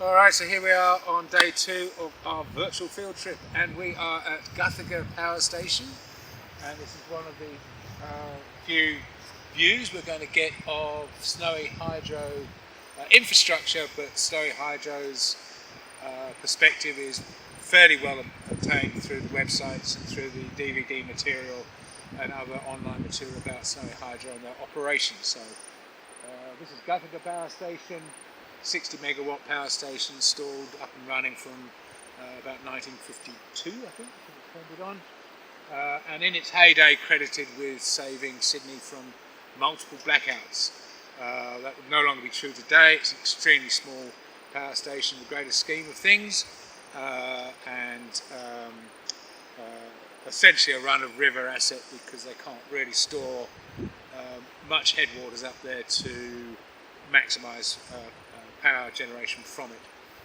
Alright, so here we are on day 2 of our virtual field trip, and we are at Guthega Power Station, and this is one of the few views we're going to get of Snowy Hydro infrastructure, but Snowy Hydro's perspective is fairly well obtained through the websites and through the DVD material and other online material about Snowy Hydro and their operations. So this is Guthega Power Station, 60 megawatt power station, installed up and running from about 1952, I think it turned it on, and in its heyday credited with saving Sydney from multiple blackouts. That would no longer be true today. It's an extremely small power station in the greater scheme of things, and essentially a run-of-river asset because they can't really store much headwaters up there to maximise power generation from it.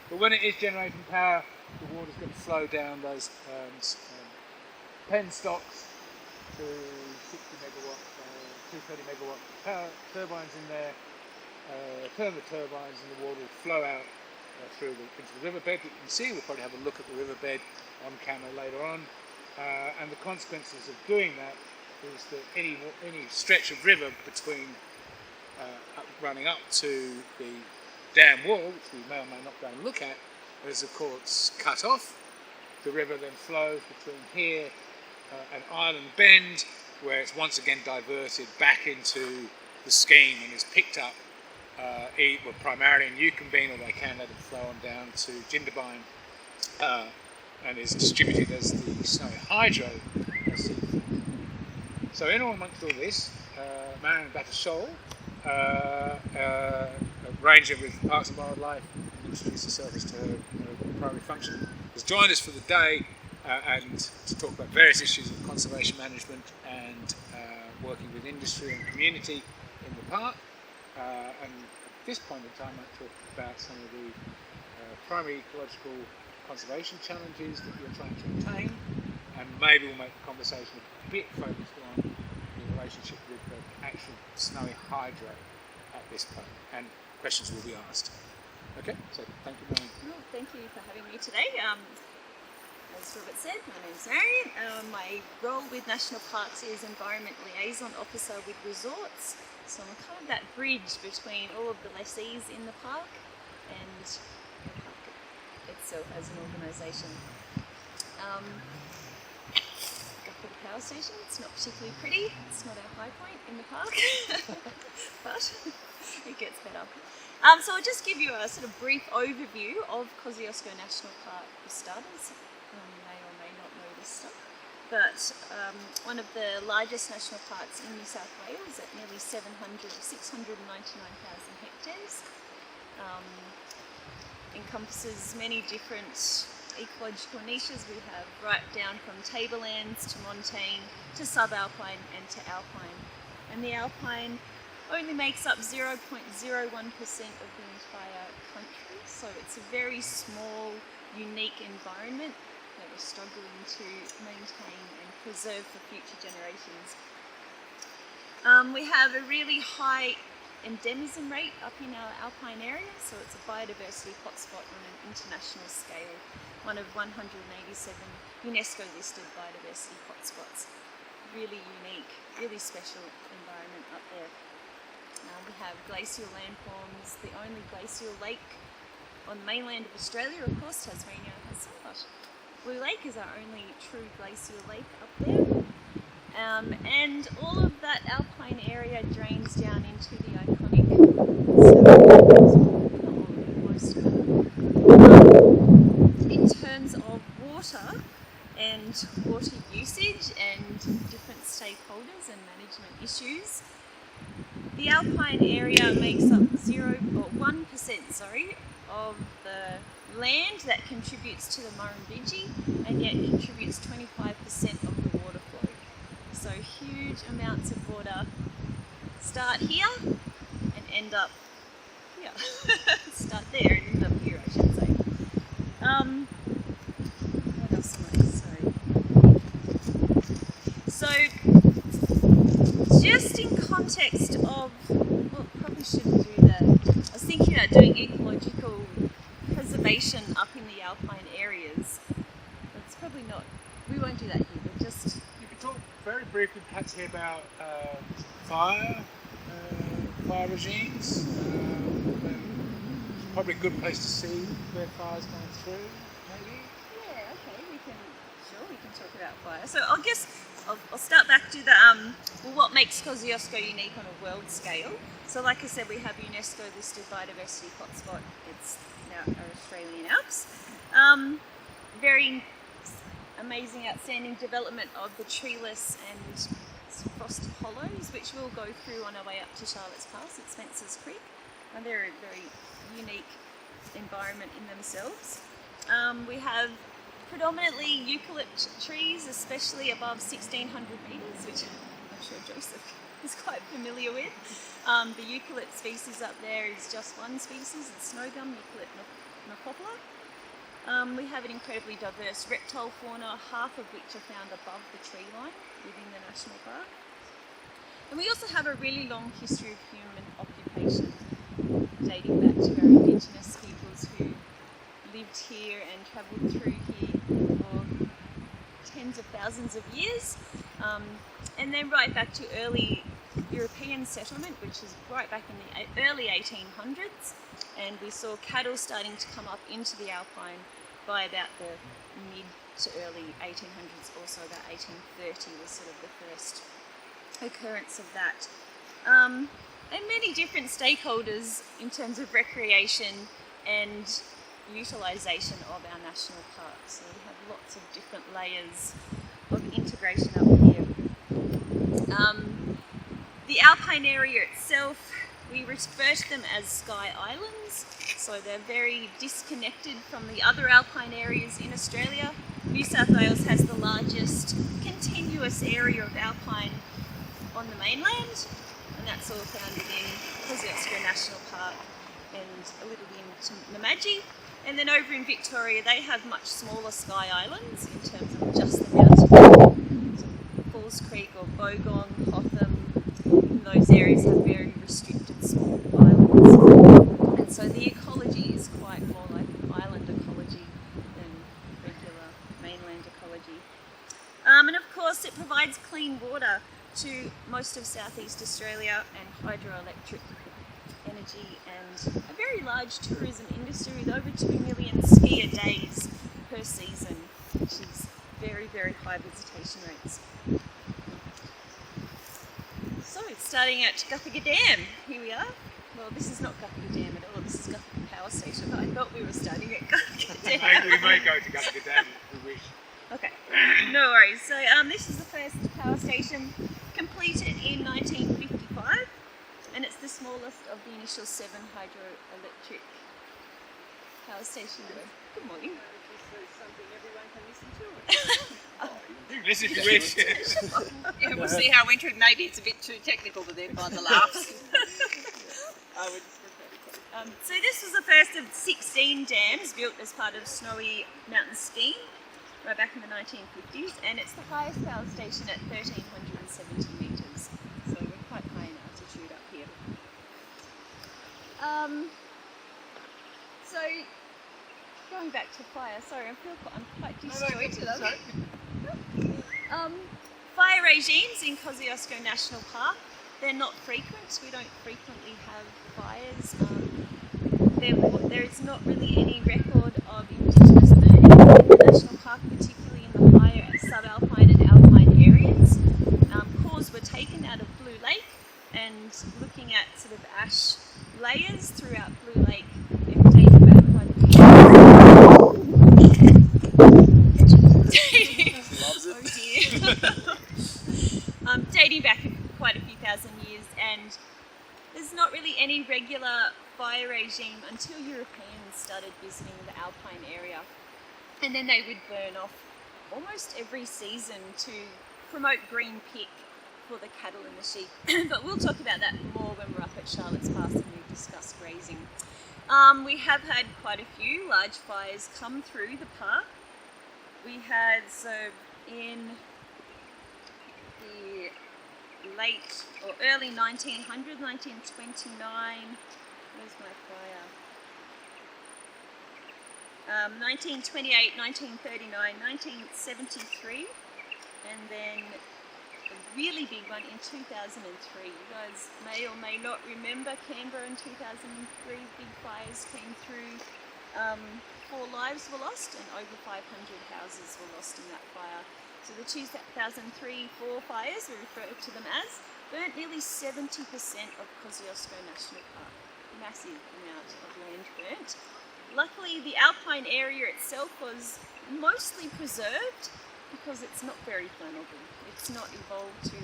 But when it is generating power, the water's going to flow down those penstocks to 60 megawatt, 230 megawatt power turbines in there, turn the turbines, and the water will flow out into the riverbed. You can see, we'll probably have a look at the riverbed on camera later on, and the consequences of doing that is that any stretch of river between running up to the dam wall, which we may or may not go and look at, is of course cut off. The river then flows between here and Island Bend, where it's once again diverted back into the scheme and is picked up primarily in Eucumbene, or they can let it flow on down to Jindabyne, and is distributed as the Snowy Hydro. So in all amongst all this, Marion Battershall, a ranger with Parks and Wildlife, introduced herself as to her primary function, has joined us for the day and to talk about various issues of conservation management and working with industry and community in the park. And at this point in time, I'll talk about some of the primary ecological conservation challenges that you're trying to obtain, and maybe we'll make the conversation a bit focused on the relationship with the actual Snowy Hydro at this point, and questions will be asked. Okay, so thank you, Marion. Well, thank you for having me today. As Robert said, my name's Marion. My role with National Parks is Environment Liaison Officer with Resorts. So I'm kind of that bridge between all of the lessees in the park and the park itself as an organisation. Guthega Power Station, it's not particularly pretty. It's not our high point in the park, but it gets better. So I'll just give you a sort of brief overview of Kosciuszko National Park for starters. You may or may not know this stuff, but one of the largest national parks in New South Wales at nearly 699,000 hectares. Encompasses many different ecological niches. We have right down from tablelands to montane to subalpine and to alpine. And the alpine only makes up 0.01% of the entire country, so it's a very small, unique environment that we're struggling to maintain and preserve for future generations. We have a really high endemism rate up in our alpine area, so it's a biodiversity hotspot on an international scale, one of 187 UNESCO listed biodiversity hotspots. Really unique, really special environment up there. We have glacial landforms. The only glacial lake on the mainland of Australia, of course, Tasmania has somewhat. Blue Lake is our only true glacial lake up there. And all of that alpine area drains down into the iconic in terms of water and water usage and different stakeholders and management issues. The alpine area makes up 1% of the land that contributes to the Murrumbidgee, and yet contributes 25% of the water flow. So huge amounts of water start here and end up here. Start there and end up here, I should say. What else am I saying? So just in context of, well, probably shouldn't do that. I was thinking about doing ecological elevation up in the alpine areas. It's probably not, we won't do that here, but just... You could talk very briefly perhaps here about fire regimes. Probably a good place to see where fire's going through, maybe? Yeah, okay, we can talk about fire. So I guess I'll start back to the, well, what makes Kosciuszko unique on a world scale. So like I said, we have UNESCO listed biodiversity hotspot. It's now our Australian Alps. Very amazing, outstanding development of the treeless and frosty hollows, which we'll go through on our way up to Charlotte's Pass at Spencer's Creek. And they're a very unique environment in themselves. We have predominantly eucalypt trees, especially above 1600 metres, which I'm sure Joseph is quite familiar with. The eucalypt species up there is just one species, it's snow gum, eucalypt nocopula. We have an incredibly diverse reptile fauna, half of which are found above the tree line within the national park. And we also have a really long history of human occupation, dating back to our indigenous peoples who lived here and travelled through here for tens of thousands of years. And then right back to early European settlement, which is right back in the early 1800s. And we saw cattle starting to come up into the Alpine by about the mid to early 1800s, also about 1830 was sort of the first occurrence of that. And many different stakeholders in terms of recreation and utilisation of our national parks. So we have lots of different layers of integration up here. The Alpine area itself, we refer to them as sky islands, so they're very disconnected from the other alpine areas in Australia. New South Wales has the largest continuous area of alpine on the mainland, and that's all found within Kosciuszko National Park and a little into Namadgi. And then over in Victoria, they have much smaller sky islands in terms of just the mountain. So Falls Creek or Bogong, Hotham, those areas have very restricted small islands. And so the ecology is quite more like an island ecology than regular mainland ecology. And of course, it provides clean water to most of southeast Australia and hydroelectric energy and a very large tourism industry with over 2 million skier days per season, which is very, very high visitation rates. So, starting at Guthega Dam, here we are. Well, this is not Guthega Dam at all, this is Guthega Power Station, but I thought we were starting at Guthega Dam. We may go to Guthega Dam if we wish. Okay, no worries. So this is the first power station completed in 1955, and it's the smallest of the initial 7 hydroelectric power stations. Good morning. Something everyone can listen to. You can listen if you wish. Yeah, we'll see how winter. Maybe it's a bit too technical, but then by the laughs. So this was the first of 16 dams built as part of Snowy Mountain Scheme, right back in the 1950s, and it's the highest power station at 1,370 metres, so we're quite high in altitude up here. So going back to fire, sorry, I'm quite disjointed. Fire regimes in Kosciuszko National Park, they're not frequent. We don't frequently have fires. There is not really any record of Indigenous burning in the National Park, particularly in the higher subalpine and alpine areas. Cores were taken out of Blue Lake, and looking at sort of ash layers throughout Blue Lake, it dated back quite a few dating back quite a few thousand years, and there's not really any regular fire regime until Europeans started visiting the alpine area, and then they would burn off almost every season to promote green pick for the cattle and the sheep. But we'll talk about that more when we're up at Charlotte's Pass and we discuss grazing. We have had quite a few large fires come through the park. We had, so in the late or early 1900, 1929, where's my fire? 1928, 1939, 1973, and then a really big one in 2003. You guys may or may not remember Canberra in 2003, big fires came through. 4 lives were lost and over 500 houses were lost in that fire. So the 2003-4 fires, we refer to them as, burnt nearly 70% of Kosciuszko National Park. Massive amount of land burnt. Luckily, the alpine area itself was mostly preserved because it's not very flammable. It's not evolved to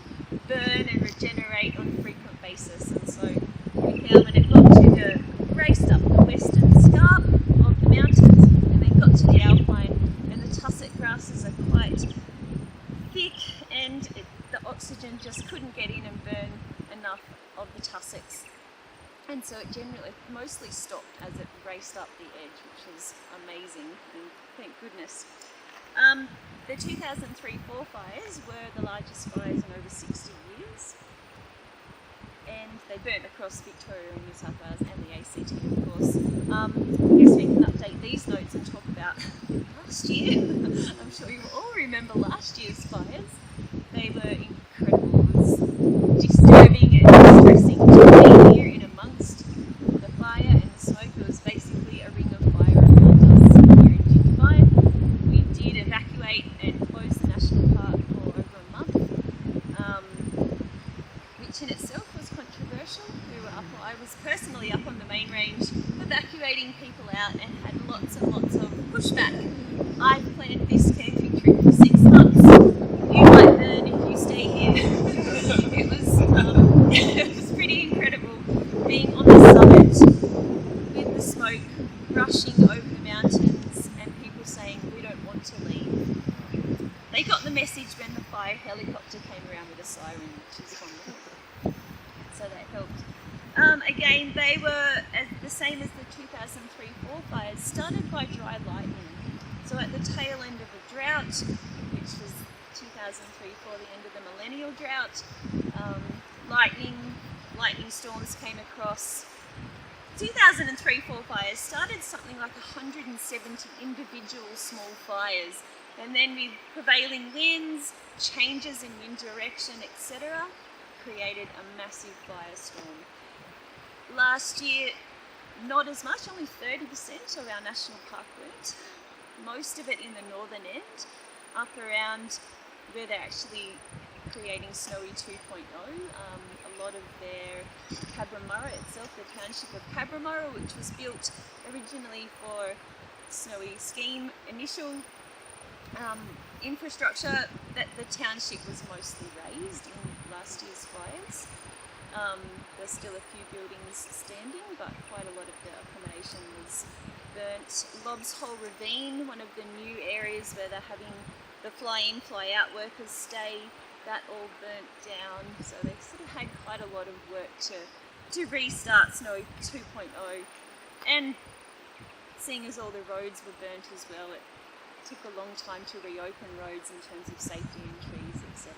burn and regenerate on a frequent basis, and so we found when it got to the raced up the western scarp of the mountains and then got to the alpine, and the tussock grasses are quite thick, and the oxygen just couldn't get in and burn enough of the tussocks. And so it generally mostly stopped as it raced up the edge, which was amazing, and thank goodness. The 2003-4 fires were the largest fires in over 60 years, and they burnt across Victoria and New South Wales and the ACT, of course. I guess we can update these notes and talk about last year. I'm sure you all remember last year's fires. They were incredible. It was disturbing and distressing to be here in amongst the fire and the smoke. It was basically a ring of fire around us here in Guthega. We did evacuate and close the national park for over a month, which in itself was controversial. I was personally up on the main range evacuating people out and had lots and lots of pushback. I've planned this camping trip for 6 months. You might burn if you stay here. It was pretty incredible being on the summit with the smoke rushing over the mountains and people saying we don't want to leave. They got the message when the fire helicopter came around with a siren, which is wonderful. So that helped. Again, they were the same as the 2003-4 fires, started by dry lightning. So at the tail end of a drought, which was 2003-4, the end of the millennial drought, lightning storms came across. 2003-4 fires started something like 170 individual small fires, and then with prevailing winds, changes in wind direction, etc., created a massive firestorm. Last year, not as much, only 30% of our national park burnt, most of it in the northern end, up around where they're actually creating Snowy 2.0. A lot of their Cabramurra itself, the township of Cabramurra, which was built originally for Snowy scheme, initial infrastructure, that the township was mostly razed in last year's fires. There's still a few buildings standing, but quite a lot of the accommodation was burnt. Lobbs Hole Ravine, one of the new areas where they're having the fly-in, fly-out workers stay, that all burnt down. So they sort of had quite a lot of work to restart Snowy 2.0. And seeing as all the roads were burnt as well, it took a long time to reopen roads in terms of safety and trees, etc.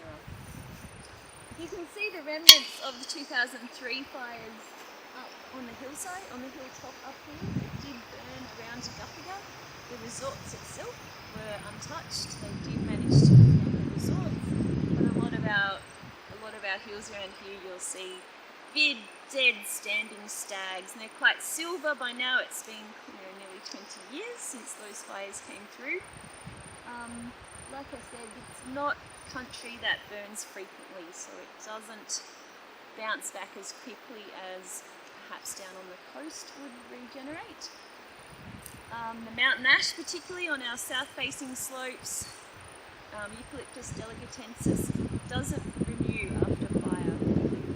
You can see the remnants of the 2003 fires up on the hillside, on the hilltop up here. It did burn around Guthega. The resorts itself were untouched. They did manage to burn the resorts, but a lot of our hills around here, you'll see big dead standing stags, and they're quite silver by now. It's been nearly 20 years since those fires came through. Like I said, it's not country that burns frequently, so it doesn't bounce back as quickly as perhaps down on the coast would regenerate. The mountain ash, particularly on our south-facing slopes, Eucalyptus delegatensis, doesn't renew after fire.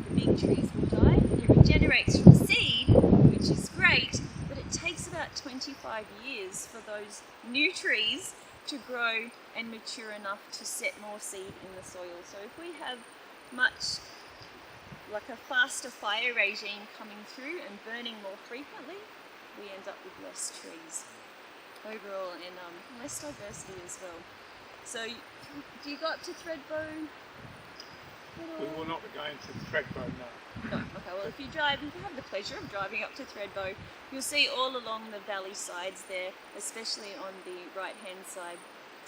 The big trees will die. It regenerates from seed, which is great, but it takes about 25 years for those new trees to grow and mature enough to set more seed in the soil. So if we have much like a faster fire regime coming through and burning more frequently, we end up with less trees overall and less diversity as well. So do you go up to Threadbow? We will not be going to Threadbow now. No, Okay, well, if you have the pleasure of driving up to Thredbo, you'll see all along the valley sides there, especially on the right-hand side,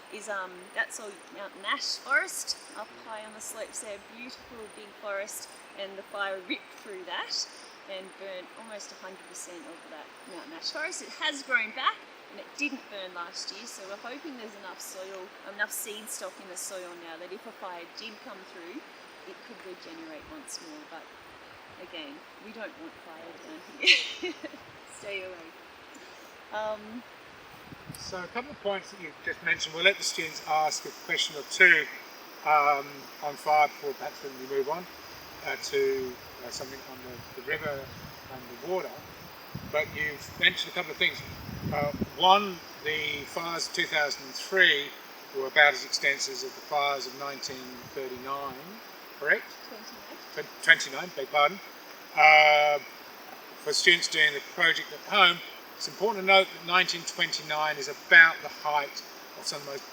is that's all Mountain Ash forest up high on the slopes there. Beautiful big forest, and the fire ripped through that and burnt almost 100% of that Mountain Ash forest. It has grown back, and it didn't burn last year, so we're hoping there's enough seed stock in the soil now that if a fire did come through, it could regenerate once more. But again, we don't want fire down here. Stay away. So a couple of points that you've just mentioned. We'll let the students ask a question or two on fire before perhaps then we move on to something on the river and the water. But you've mentioned a couple of things. One, the fires of 2003 were about as extensive as the fires of 1939, correct? 29, beg pardon. For students doing the project at home, it's important to note that 1929 is about the height of some of the most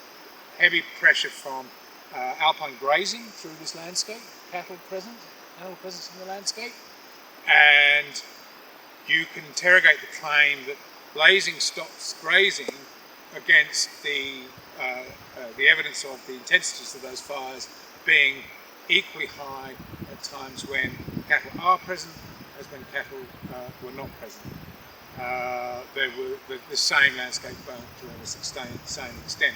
heavy pressure from alpine grazing through this landscape, animal presence in the landscape, and you can interrogate the claim that blazing stops grazing against the evidence of the intensities of those fires being equally high at times when cattle are present as when cattle were not present. The same landscape burnt to the same extent.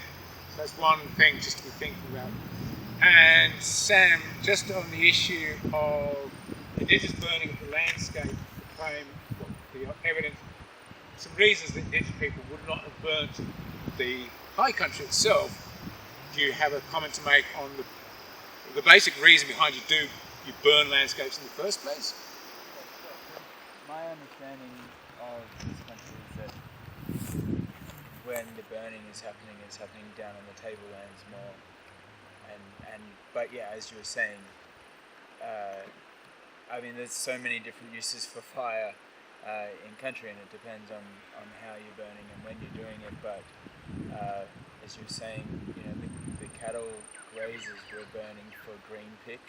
So that's one thing just to be thinking about. And Sam, just on the issue of indigenous burning of the landscape, the claim, the evidence, some reasons that indigenous people would not have burnt the high country itself. Do you have a comment to make on the basic reason behind you burn landscapes in the first place? My understanding of this country is that when the burning is happening down on the tablelands more. But yeah, as you were saying, I mean, there's so many different uses for fire in country, and it depends on how you're burning and when you're doing it. But as you were saying, you know, the cattle grazers were burning for green pick. I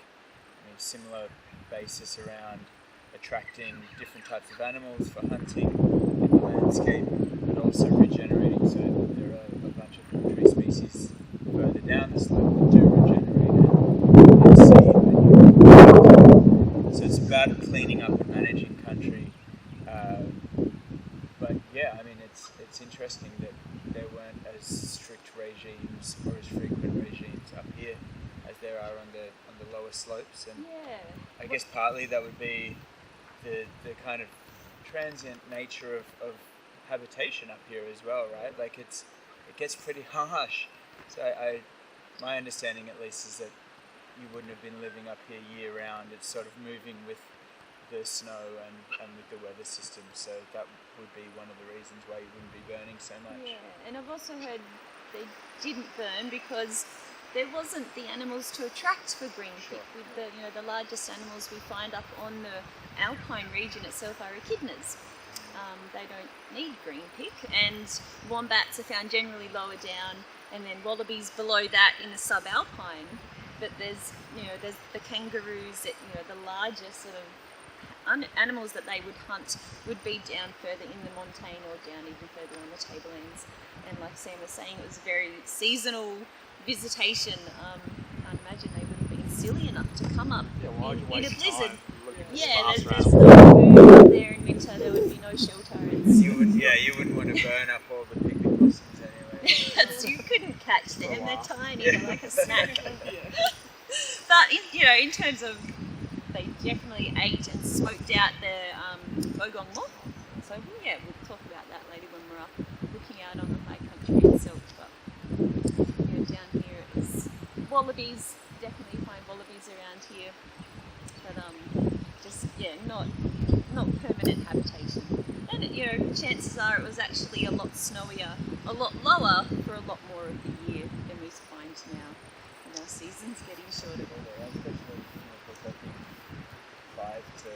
mean, similar basis around attracting different types of animals for hunting in the landscape, but also regenerating. So there are a bunch of tree species further down the slope that do regenerate and seed. So it's about cleaning up and managing country. But yeah, I mean, it's interesting that there weren't as strict regimes or as frequent regimes up here as there are on the lower slopes, and Yeah. I guess partly that would be the kind of transient nature of habitation up here as well, right? Like it gets pretty harsh. So my understanding at least is that you wouldn't have been living up here year round. It's sort of moving with the snow and with the weather system. So that would be one of the reasons why you wouldn't be burning so much. Yeah, and I've also heard they didn't burn because there wasn't the animals to attract for green pick. With the largest animals we find up on the alpine region itself are echidnas. They don't need green pick, and wombats are found generally lower down, and then wallabies below that in the subalpine. But there's the kangaroos that the larger sort of animals that they would hunt would be down further in the montane or down even further on the tablelands. And like Sam was saying, it was very seasonal visitation. I can't imagine they would have been silly enough to come up in a blizzard. Yeah, there's no food up there in winter. There would be no shelter. You wouldn't want to burn up all the picnic blossoms anyway. You couldn't catch them. They're tiny. They're like a snack. But in terms of, they definitely ate and smoked out the bogong moth. So yeah, we'll talk about that later when we're up looking out on the high country itself. But down here it's wallabies. Definitely find wallabies around here, but not permanent habitation. And chances are it was actually a lot snowier, a lot lower for a lot more of the year than we find now. And our season's getting shorter. Especially talking 5 to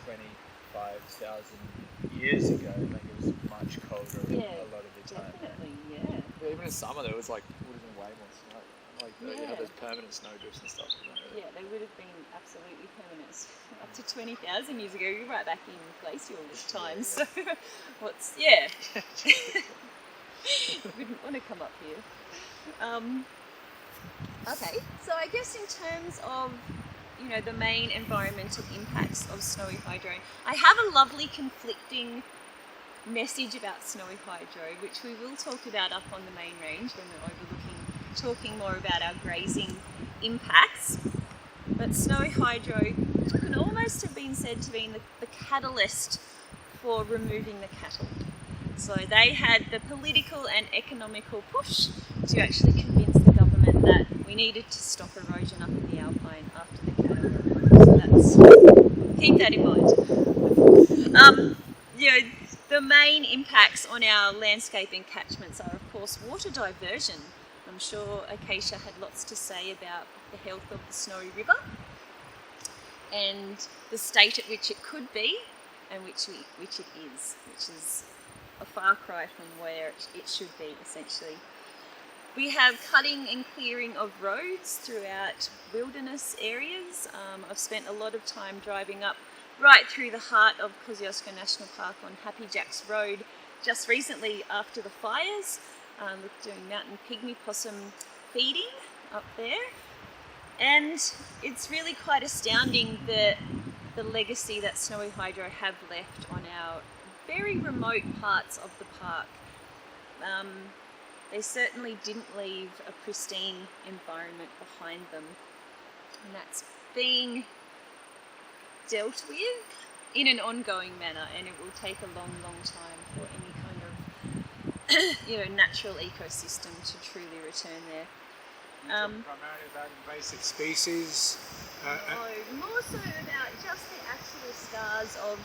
25,000 years ago, like it was much colder a lot of the time. Definitely, yeah. Even in summer, there was like would have been way more snow. Like you know, there's permanent snow drifts and stuff. Yeah, they would have been absolutely permanent up to 20,000 years ago. You're right back in glacial times. So what's wouldn't want to come up here. Okay, so I guess in terms of the main environmental impacts of snowy hydro, I have a lovely conflicting message about snowy hydro, which we will talk about up on the main range when we're talking more about our grazing impacts. But snowy hydro can almost have been said to be the catalyst for removing the cattle. So they had the political and economical push to actually convince the government that we needed to stop erosion up in the Alpine after the cattle were removed. So keep that in mind. The main impacts on our landscape and catchments are, of course, water diversion. I'm sure Acacia had lots to say about the health of the Snowy River and the state at which it could be and which it is, which is a far cry from where it should be, essentially. We have cutting and clearing of roads throughout wilderness areas. I've spent a lot of time driving up right through the heart of Kosciuszko National Park on Happy Jack's Road just recently after the fires. We're doing mountain pygmy possum feeding up there, and it's really quite astounding the legacy that Snowy Hydro have left on our very remote parts of the park. They certainly didn't leave a pristine environment behind them, and that's being dealt with in an ongoing manner, and it will take a long time for any kind of natural ecosystem to truly return there. Primarily about invasive species. More so about just the actual scars of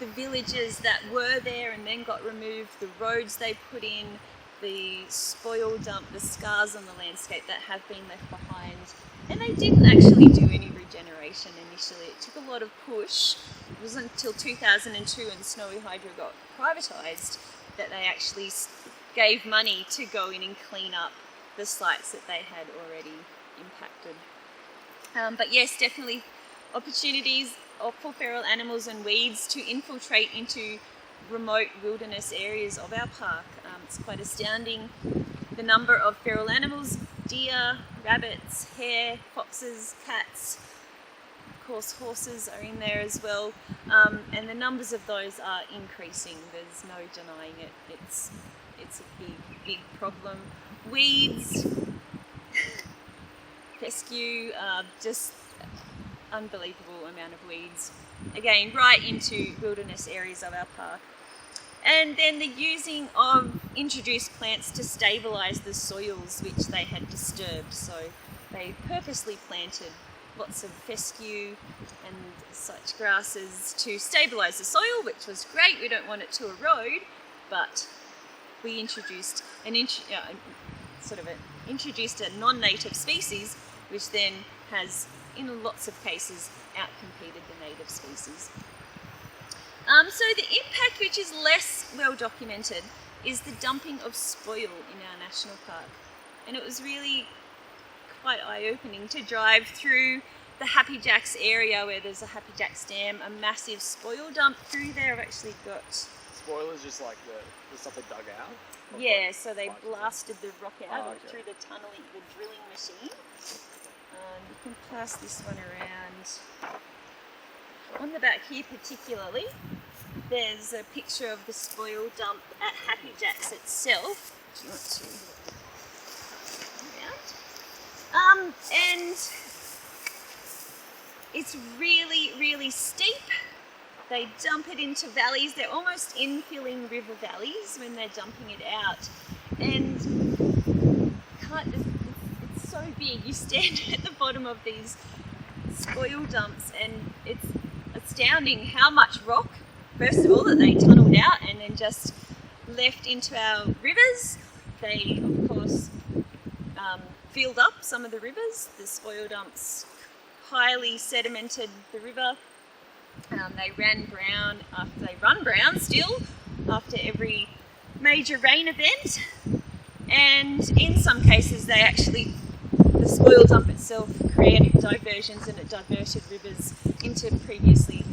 the villages that were there and then got removed, the roads they put in, the spoil dump, the scars on the landscape that have been left behind. And they didn't actually do any regeneration initially. It took a lot of push. It wasn't until 2002 when Snowy Hydro got privatised that they actually gave money to go in and clean up the sites that they had already impacted. But yes, definitely opportunities for feral animals and weeds to infiltrate into remote wilderness areas of our park. It's quite astounding the number of feral animals: deer, rabbits, hare, foxes, cats. Of course, horses are in there as well, and the numbers of those are increasing. There's no denying it. It's a big problem. Weeds, fescue, just unbelievable amount of weeds. Again, right into wilderness areas of our park. And then the using of introduced plants to stabilise the soils which they had disturbed. So they purposely planted lots of fescue and such grasses to stabilise the soil, which was great. We don't want it to erode, but we introduced introduced a non-native species, which then has, in lots of cases, outcompeted the native species. So the impact, which is less well documented, is the dumping of spoil in our national park. And it was really quite eye-opening to drive through the Happy Jacks area where there's a Happy Jacks dam, a massive spoil dump through there. I've actually got... Spoil is just like the stuff they dug out? Yeah, so they blasted the rock out through the tunneling, the drilling machine. You can pass this one around. On the back here particularly, there's a picture of the spoil dump at Happy Jacks itself. Do you want to around? And it's really, really steep. They dump it into valleys. They're almost infilling river valleys when they're dumping it out. And it's so big. You stand at the bottom of these spoil dumps and it's astounding how much rock, first of all, that they tunneled out and then just left into our rivers. They, of course, filled up some of the rivers. The spoil dumps highly sedimented the river. They run brown still after every major rain event, and in some cases they actually the spoil dump itself created diversions, and it diverted rivers into previously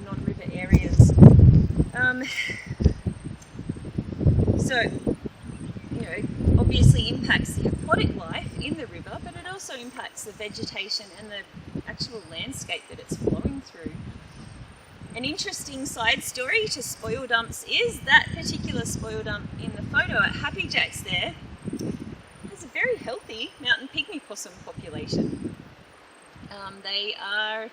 non-river areas. So obviously impacts the aquatic life in the river, but it also impacts the vegetation and the actual landscape that it's flowing through. An interesting side story to spoil dumps is that particular spoil dump in the photo at Happy Jacks there has a very healthy mountain pygmy possum population. They are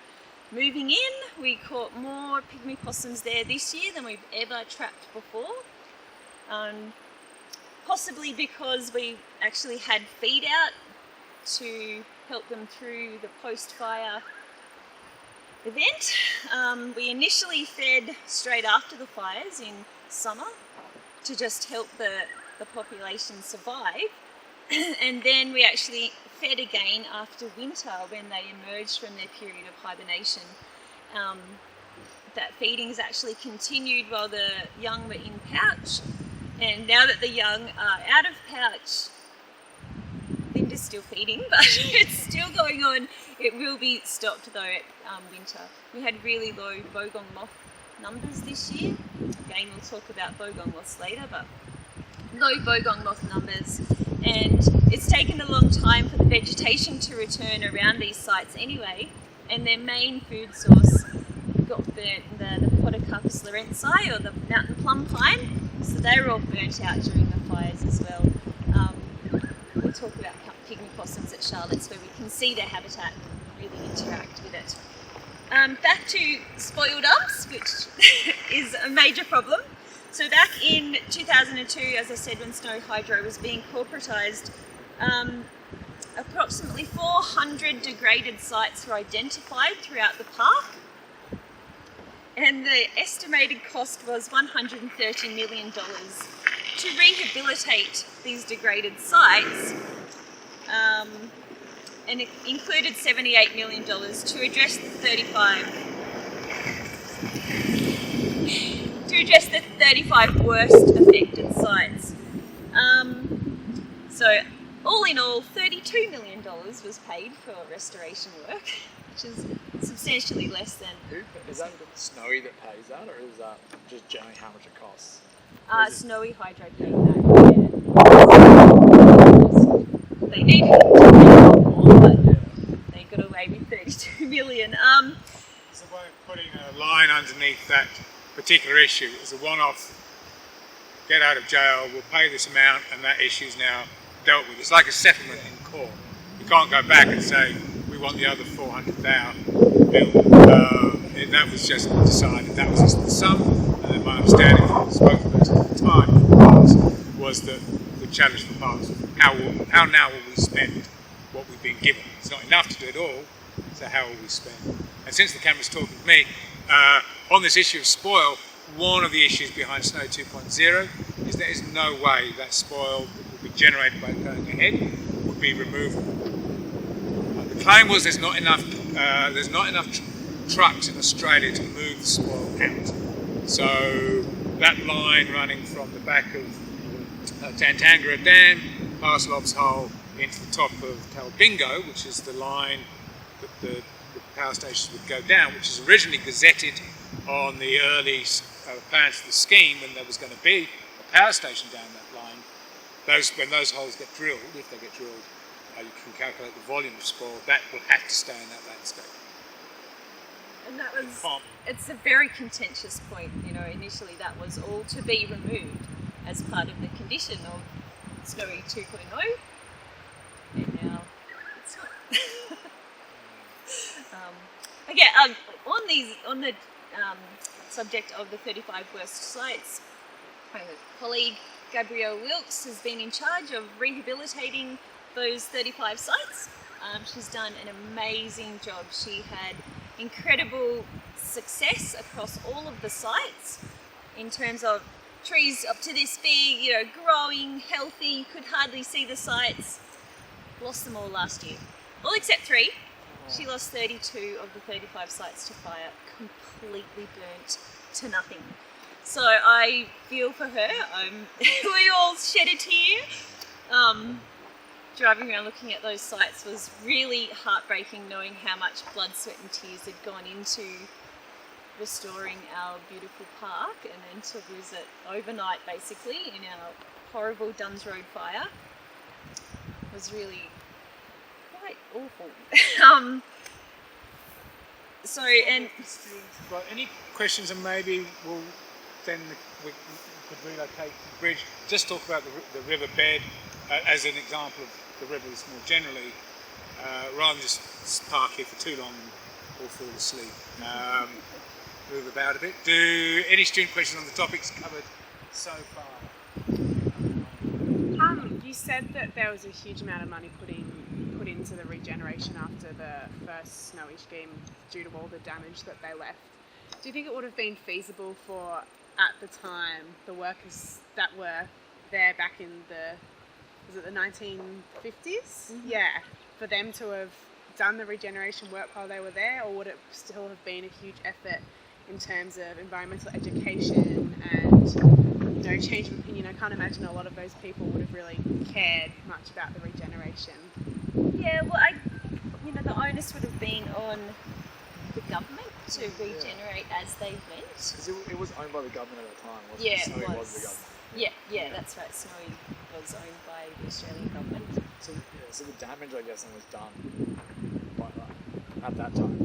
moving in. We caught more pygmy possums there this year than we've ever trapped before. Possibly because we actually had feed out to help them through the post-fire event. We initially fed straight after the fires in summer to just help the population survive, and then we actually fed again after winter when they emerged from their period of hibernation. That feeding has actually continued while the young were in pouch, and now that the young are out of pouch, Linda's still feeding, but it's still going on. It will be stopped though at winter. We had really low bogong moth numbers this year. Again, we'll talk about bogong moths later, but low bogong moth numbers, and it's taken a long time for the vegetation to return around these sites anyway, and their main food source got the Podocarpus lorenzi, or the mountain plum pine, so they were all burnt out during the fires as well. We'll talk about pygmy possums at Charlotte's, where we can see their habitat and really interact with it. Back to spoil dumps, which is a major problem. So back in 2002, as I said, when snow hydro was being corporatised, approximately 400 degraded sites were identified throughout the park, and the estimated cost was $130 million to rehabilitate these degraded sites, and it included $78 million to address the 35 worst affected sites. So all in all, $32 million was paid for restoration work, which is substantially less than... Is that Snowy that pays that, or is that just generally how much it costs? Snowy Hydro paid that, yeah. They needed to pay more, but they got away with $32 million. It's a way of putting a line underneath that particular issue. It's a one-off, get out of jail, we'll pay this amount, and that issue's now dealt with. It's like a settlement in court. You can't go back and say, we want the other 400,000 bill. That was just decided, that was just the sum, and then my understanding from the spokesperson at the time was that the challenge for parks was how now will we spend what we've been given? It's not enough to do it all, so how will we spend? And since the camera's talking to me, on this issue of spoil, one of the issues behind Snow 2.0 is there is no way that spoil that will be generated by going ahead would be removable. The claim was there's not enough trucks in Australia to move the spoil out. So that line running from the back of Tantangara Dam, past Lobbs Hole, into the top of Talbingo, which is the line that the power stations would go down, which is originally gazetted on the early plans for the scheme when there was going to be a power station down that line. When those holes get drilled, if they get drilled, you can calculate the volume of spoil. That will have to stay in that landscape. And that was, it's a very contentious point, initially that was all to be removed as part of the condition of Snowy 2.0, and now it's not. On the subject of the 35 worst sites, my colleague Gabrielle Wilkes has been in charge of rehabilitating those 35 sites. She's done an amazing job. She had incredible success across all of the sites in terms of trees up to this big, growing, healthy, you could hardly see the sites. Lost them all last year. All except 3. She lost 32 of the 35 sites to fire, completely burnt to nothing. So I feel for her. We all shed a tear. driving around looking at those sites was really heartbreaking, knowing how much blood, sweat and tears had gone into restoring our beautiful park, and then to lose it overnight basically in our horrible Duns Road fire was really quite awful. So, and Right, any questions, and maybe we could relocate the bridge. Just talk about the river bed as an example of the rivers more generally, rather than just park here for too long or fall asleep. Move about a bit. Do any student questions on the topics covered so far? You said that there was a huge amount of money put into the regeneration after the first snowy scheme due to all the damage that they left. Do you think it would have been feasible for, at the time, the workers that were there back in the 1950s? Yeah, for them to have done the regeneration work while they were there, or would it still have been a huge effort in terms of environmental education and change of opinion? I can't imagine a lot of those people would have really cared much about the regeneration. yeah, well, the onus would have been on the government to regenerate as they went. Because it was owned by the government at the time, wasn't Yeah, it? Snowy it was. was the government. Yeah, that's right. Snowy was owned by the Australian government. So the damage, I guess, was done at that time.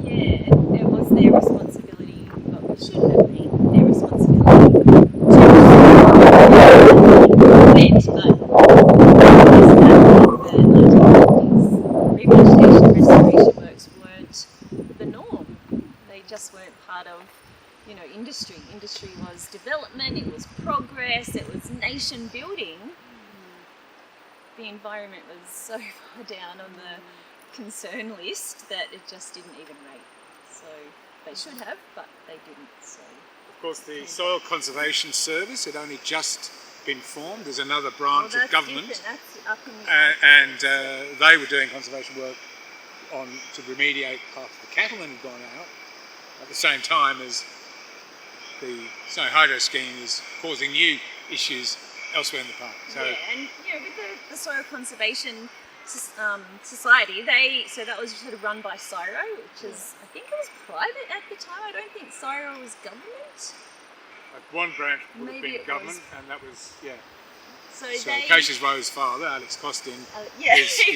Yeah, it was their responsibility, well, it shouldn't have been their responsibility to went, but in the 1950s, rehabilitation restoration works weren't the norm. They just weren't part of, industry. Industry was development, it was progress, it was nation building. The environment was so far down on the concern list that it just didn't even rate. So they should have, but they didn't. So Of course, the Soil Conservation Service had only just been formed. There's another branch of government, different. That's up in and they were doing conservation work to remediate parts of the cattlemen had gone out at the same time as the snow hydro scheme is causing new issues elsewhere in the park. So and with the Soil Conservation Society, so that was sort of run by CSIRO, which is, I think it was private at the time. I don't think CSIRO was government. one branch would have Maybe been it government, was. and that was So Casey's Rose's father, Alex Costin. he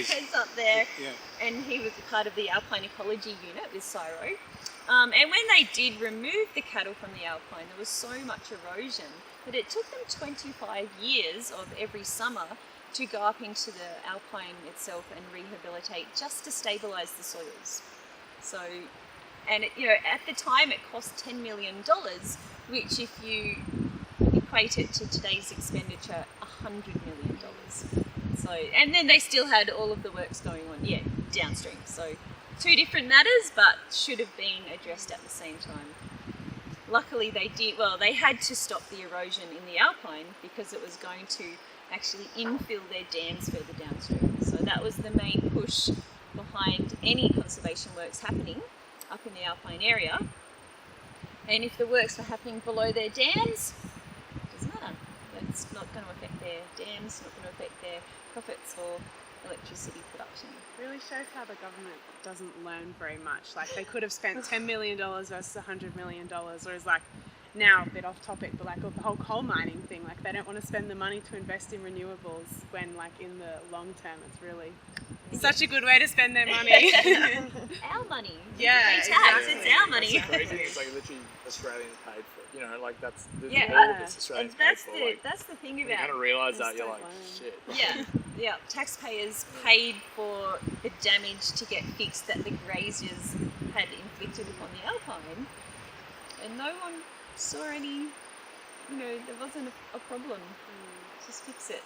heads up there, and he was a part of the Alpine Ecology Unit with CSIRO. And when they did remove the cattle from the Alpine, there was so much erosion that it took them 25 years of every summer to go up into the Alpine itself and rehabilitate just to stabilise the soils. So, and at the time it cost $10 million, which if you equate it to today's expenditure, $100 million. So, and then they still had all of the works going on, downstream. So, two different matters, but should have been addressed at the same time. Luckily they did, they had to stop the erosion in the Alpine because it was going to actually infill their dams further downstream. So that was the main push behind any conservation works happening up in the Alpine area. And if the works were happening below their dams, it doesn't matter. It's not going to affect their dams, not going to affect their profits or electricity production. It really shows how the government doesn't learn very much. Like, they could have spent $10 million versus $100 million, whereas now a bit off topic, but the whole coal mining thing, they don't want to spend the money to invest in renewables when in the long term it's really such a good way to spend their money. Our money. Yeah, Pay tax. exactly. It's our money. It's crazy. It's literally Australians paid for it. That's all this Australians And paid for. that's the thing you about kind of realise that just you're don't like, learn. shit. taxpayers paid for the damage to get fixed that the graziers had inflicted upon the Alpine, and no one saw any, there wasn't a problem. Just fix it.